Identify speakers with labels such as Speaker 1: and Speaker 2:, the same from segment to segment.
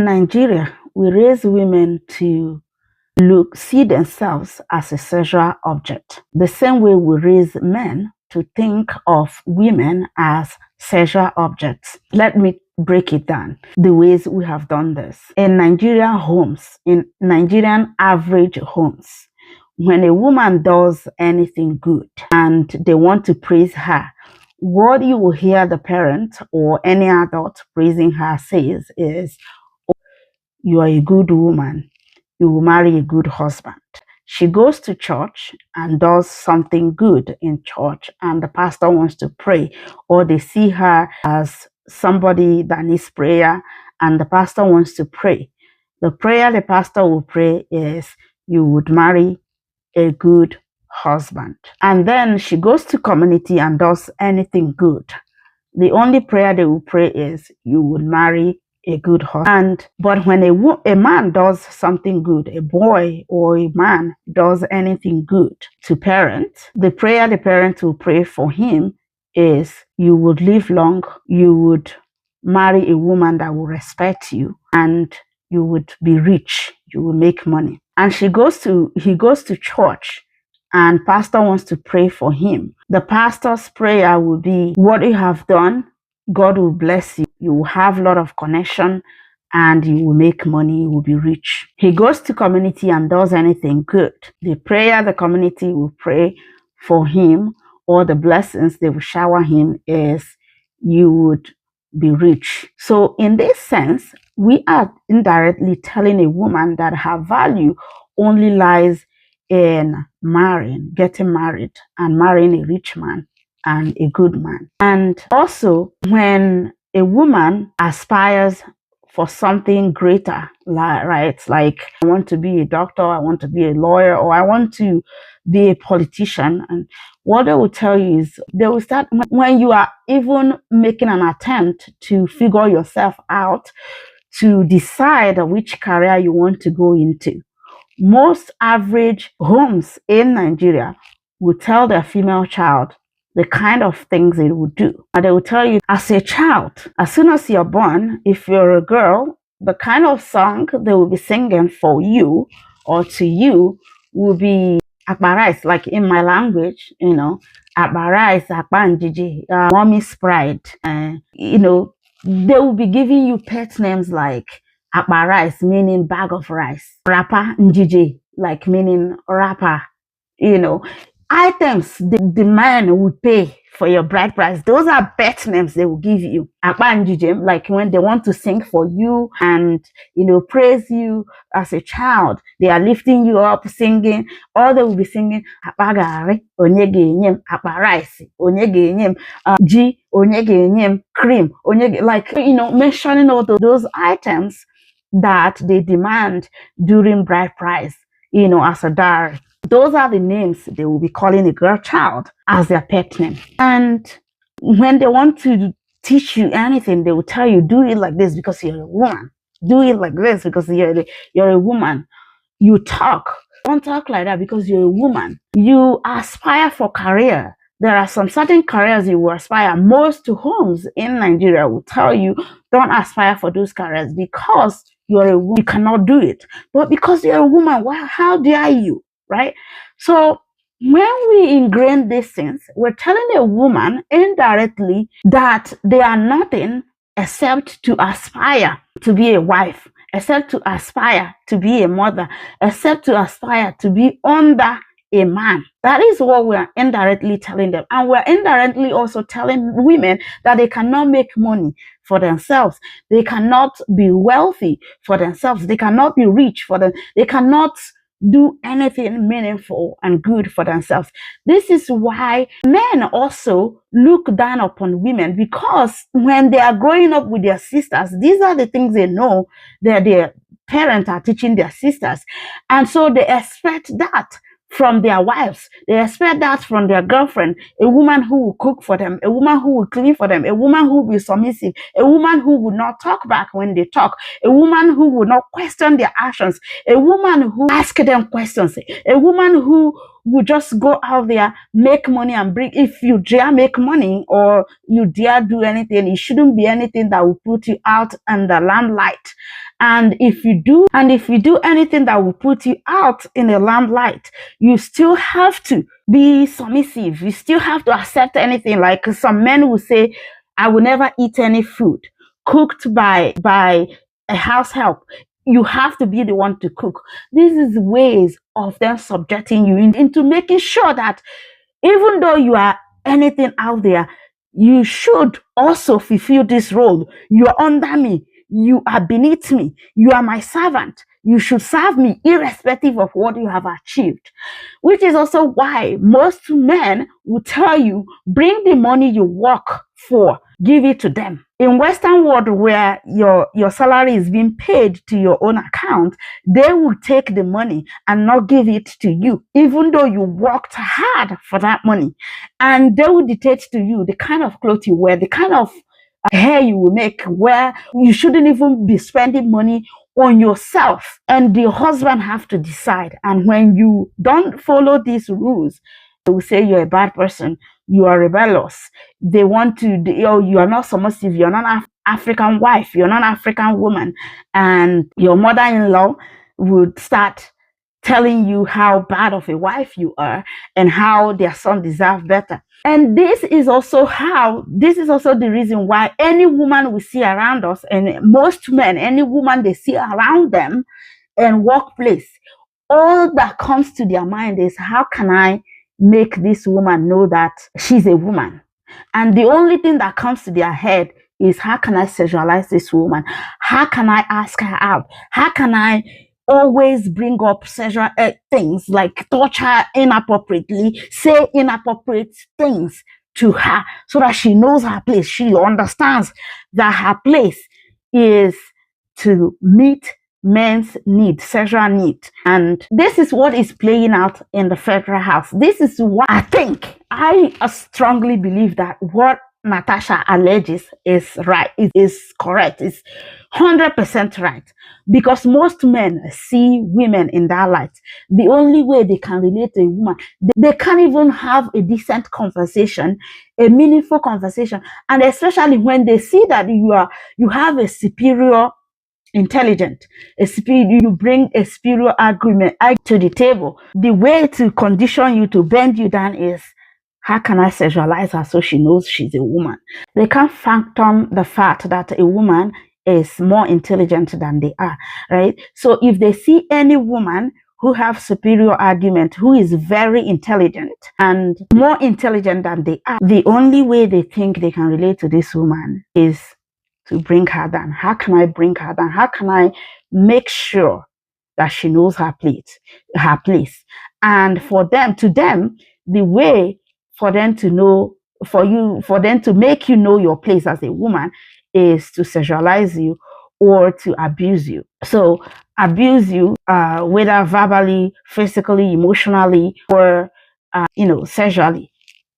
Speaker 1: In Nigeria, we raise women to see themselves as a sexual object, the same way we raise men to think of women as sexual objects. Let me break it down, the ways we have done this. In Nigerian homes, in Nigerian average homes, when a woman does anything good and they want to praise her, what you will hear the parent or any adult praising her says is, "You are a good woman. You will marry a good husband." She goes to church and does something good in church, and the pastor wants to pray, or they see her as somebody that needs prayer, and the pastor wants to pray. The prayer the pastor will pray is, "You would marry a good husband." And then she goes to community and does anything good. The only prayer they will pray is, "You would marry a good husband." But when a man does something good, a boy or a man does anything good to parents, the prayer the parents will pray for him is, "You would live long, you would marry a woman that will respect you, and you would be rich, you will make money." And he goes to church, and pastor wants to pray for him. The pastor's prayer will be, "What you have done, God will bless you. You will have a lot of connection and you will make money, you will be rich." He goes to community and does anything good. The prayer the community will pray for him, or the blessings they will shower him, is, "You would be rich." So in this sense, we are indirectly telling a woman that her value only lies in marrying, getting married, and marrying a rich man and a good man. And also, when a woman aspires for something greater, right? Like, I want to be a doctor, I want to be a lawyer, or I want to be a politician. And what they will tell you is, they will start, when you are even making an attempt to figure yourself out, to decide which career you want to go into. Most average homes in Nigeria will tell their female child the kind of things they will do. And they will tell you, as a child, as soon as you're born, if you're a girl, the kind of song they will be singing for you or to you will be akbarais, like in my language, akbarais, akbanjiji, mommy's pride. They will be giving you pet names like akbarais, meaning bag of rice, rapa njiji, like meaning rapper, items the man will pay for your bride price. Those are pet names they will give you. Akbanjiji, like when they want to sing for you and praise you as a child, they are lifting you up, singing, or they will be singing akpagari, onyegenyem, akbaraisi, onyegenyem, ji, onyegenyem, cream, like mentioning all those items that they demand during bride price, as a dowry. Those are the names they will be calling a girl child as their pet name. And when they want to teach you anything, they will tell you, "Do it like this because you're a woman. Do it like this because you're a woman. You talk. Don't talk like that because you're a woman. You aspire for career. There are some certain careers you will aspire." Most homes in Nigeria will tell you, "Don't aspire for those careers because you're a woman. You cannot do it. But because you're a woman, how dare you?" Right? So when we ingrain these things, we're telling a woman indirectly that they are nothing except to aspire to be a wife, except to aspire to be a mother, except to aspire to be under a man. That is what we are indirectly telling them. And we're indirectly also telling women that they cannot make money for themselves. They cannot be wealthy for themselves. They cannot be rich for them. They cannot do anything meaningful and good for themselves. This is why men also look down upon women, because when they are growing up with their sisters, these are the things they know that their parents are teaching their sisters. And so they expect that from their wives. They expect that from their girlfriend, a woman who will cook for them, a woman who will clean for them, a woman who will be submissive, a woman who will not talk back when they talk, a woman who will not question their actions, a woman who asks them questions, a woman who will just go out there, make money and bring. If you dare make money or you dare do anything, it shouldn't be anything that will put you out in the limelight. And if you do anything that will put you out in the limelight, you still have to be submissive. You still have to accept anything. Like some men will say, I will never eat any food cooked by a house help. You have to be the one to cook. This is ways of them subjecting you into making sure that even though you are anything out there, you should also fulfill this role. You are under me. You are beneath me. You are my servant. You should serve me irrespective of what you have achieved. Which is also why most men will tell you, bring the money you work for, give it to them. In Western world where your salary is being paid to your own account, they will take the money and not give it to you, even though you worked hard for that money. And they will dictate to you the kind of clothes you wear, the kind of hair you will make, where you shouldn't even be spending money on yourself. And the husband have to decide. And when you don't follow these rules, they will say you're a bad person, you are rebellious. They want to, you are not submissive, you're not an African wife, you're not an African woman. And your mother-in-law would start telling you how bad of a wife you are and how their son deserves better. And this is also the reason why any woman we see around us, and most men, any woman they see around them in workplace, all that comes to their mind is, how can I make this woman know that she's a woman? And the only thing that comes to their head is, how can I sexualize this woman? How can I ask her out? How can I always bring up sexual things, like touch her inappropriately, say inappropriate things to her, so that she knows her place. She understands that her place is to meet men's need, sexual need. And this is what is playing out in the federal house. This is what I strongly believe that what Natasha alleges is right, is correct, is 100% right. Because most men see women in that light. The only way they can relate to a woman, they can't even have a decent conversation, a meaningful conversation. And especially when they see that you have a superior intelligent, you bring a superior argument to the table. The way to condition you, to bend you down, is, how can I sexualize her so she knows she's a woman? They can't fathom the fact that a woman is more intelligent than they are, right? So if they see any woman who have superior argument, who is very intelligent and more intelligent than they are, the only way they think they can relate to this woman is to bring her down. How can I bring her down? How can I make sure that she knows her place? And for them, the way for them to know, for them to make you know your place as a woman, is to sexualize you or to abuse you. So abuse you, whether verbally, physically, emotionally, or sexually,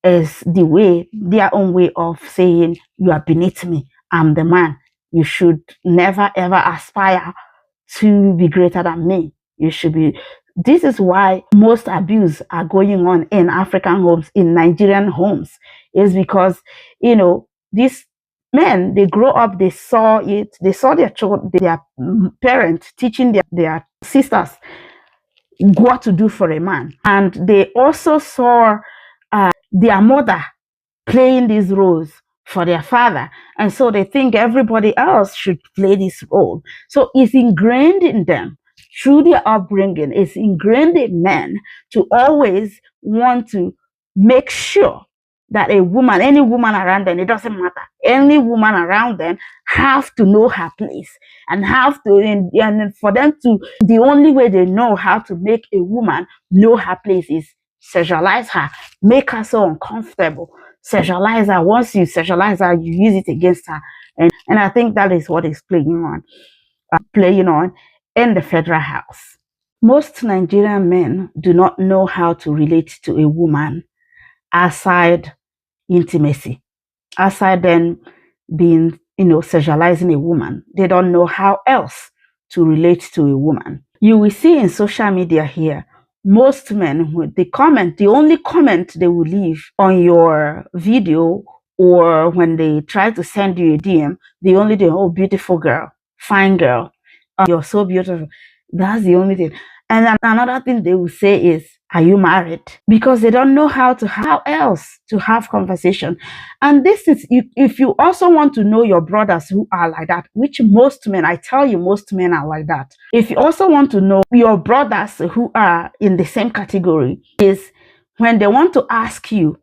Speaker 1: is their own way of saying, you are beneath me, I'm the man. You should never ever aspire to be greater than me. You should be. This is why most abuse are going on in African homes, in Nigerian homes, is because, these men, they grow up, they saw their children, their parents teaching their sisters what to do for a man. And they also saw their mother playing these roles for their father. And so they think everybody else should play this role. So it's ingrained in them through their upbringing. It's ingrained in men to always want to make sure that any woman around them, it doesn't matter, any woman around them have to know her place, and and for them to, the only way they know how to make a woman know her place is sexualize her, make her so uncomfortable, sexualize her. Once you sexualize her, you use it against her. And I think that is what is playing on in the federal house. Most Nigerian men do not know how to relate to a woman outside intimacy, outside them being, sexualizing a woman. They don't know how else to relate to a woman. You will see in social media here, most men, the only comment they will leave on your video or when they try to send you a DM, the only thing, oh, beautiful girl, fine girl, you're so beautiful. That's the only thing. And then another thing they will say is, are you married? Because they don't know how else to have conversation. And this is, if you also want to know your brothers who are like that, which most men, I tell you, most men are like that. If you also want to know your brothers who are in the same category, is when they want to ask you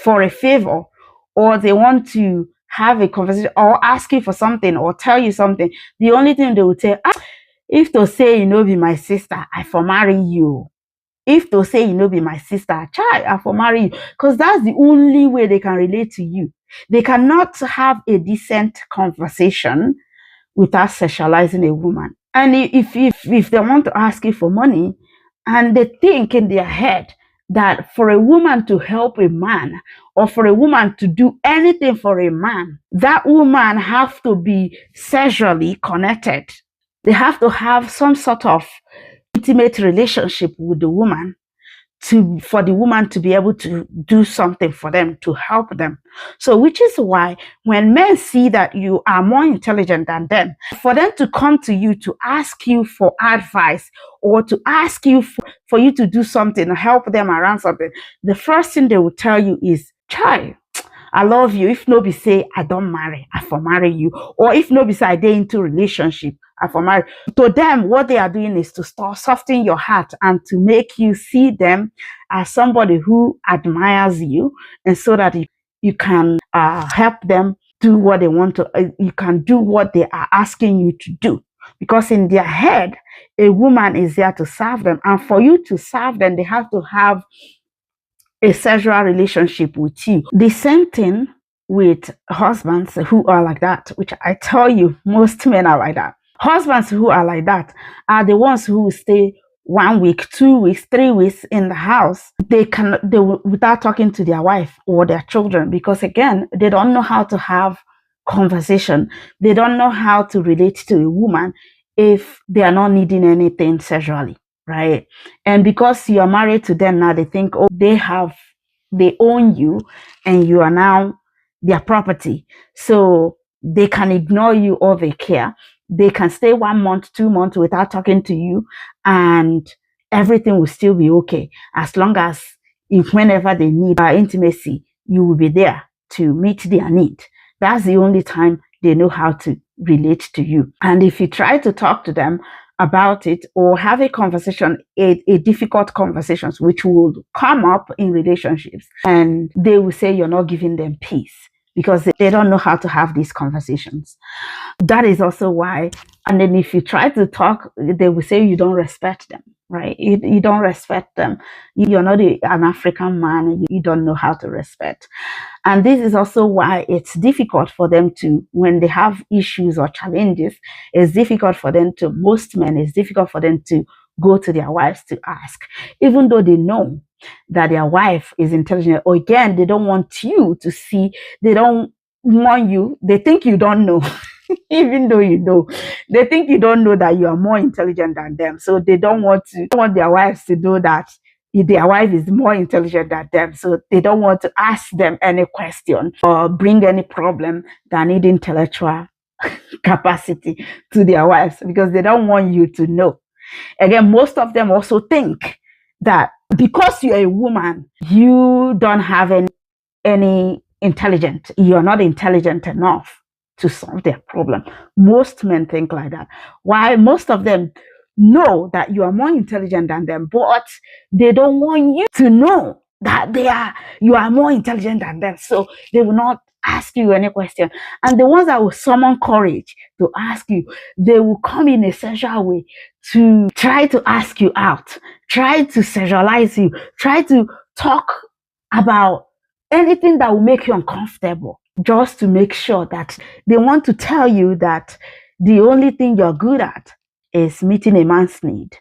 Speaker 1: for a favor, or they want to have a conversation or ask you for something or tell you something, the only thing they will say, if to say you know be my sister, I for marry you. If to say you know be my sister, child, I for marry you. Because that's the only way they can relate to you. They cannot have a decent conversation without sexualizing a woman. And if they want to ask you for money, and they think in their head that for a woman to help a man or for a woman to do anything for a man, that woman have to be sexually connected. They have to have some sort of intimate relationship with the woman for the woman to be able to do something for them, to help them. So which is why when men see that you are more intelligent than them, for them to come to you to ask you for advice or to ask you for you to do something, help them around something, the first thing they will tell you is, child, I love you. If no be say I don't marry, I for marry you. Or if no be say I dey into relationship, I for marry. To them, what they are doing is to soften your heart and to make you see them as somebody who admires you, and so that you can help them do what they want to. You can do what they are asking you to do. Because in their head, a woman is there to serve them, and for you to serve them, they have to have a sexual relationship with you. The same thing with husbands who are like that, which I tell you, most men are like that. Husbands who are like that are the ones who stay 1 week, 2 weeks, 3 weeks in the house. They without talking to their wife or their children, because again, they don't know how to have conversation. They don't know how to relate to a woman if they are not needing anything sexually. Right? And because you are married to them now, they think, oh, they own you and you are now their property. So they can ignore you or they care. They can stay 1 month, 2 months without talking to you, and everything will still be okay. As long as whenever they need intimacy, you will be there to meet their need. That's the only time they know how to relate to you. And if you try to talk to them about it or have a conversation, a difficult conversations, which will come up in relationships, and they will say you're not giving them peace because they don't know how to have these conversations. That is also why. And then if you try to talk, they will say you don't respect them, right? You don't respect them. You're not an African man. You don't know how to respect. And this is also why it's difficult for them to, when they have issues or challenges, it's difficult for them to, most men, it's difficult for them to go to their wives to ask, even though they know that their wife is intelligent. Or again, they don't want you to see, they don't want you, they think you don't know. Even though you know, they think you don't know that you are more intelligent than them. So they don't want their wives to know that their wife is more intelligent than them. So they don't want to ask them any question or bring any problem that need intellectual capacity to their wives, because they don't want you to know. Again, most of them also think that because you're a woman, you don't have any intelligence. You're not intelligent enough to solve their problem. Most men think like that. Why? Most of them know that you are more intelligent than them, but they don't want you to know that you are more intelligent than them. So they will not ask you any question. And the ones that will summon courage to ask you, they will come in a sexual way to try to ask you out, try to sexualize you, try to talk about anything that will make you uncomfortable, just to make sure that they want to tell you that the only thing you're good at is meeting a man's need.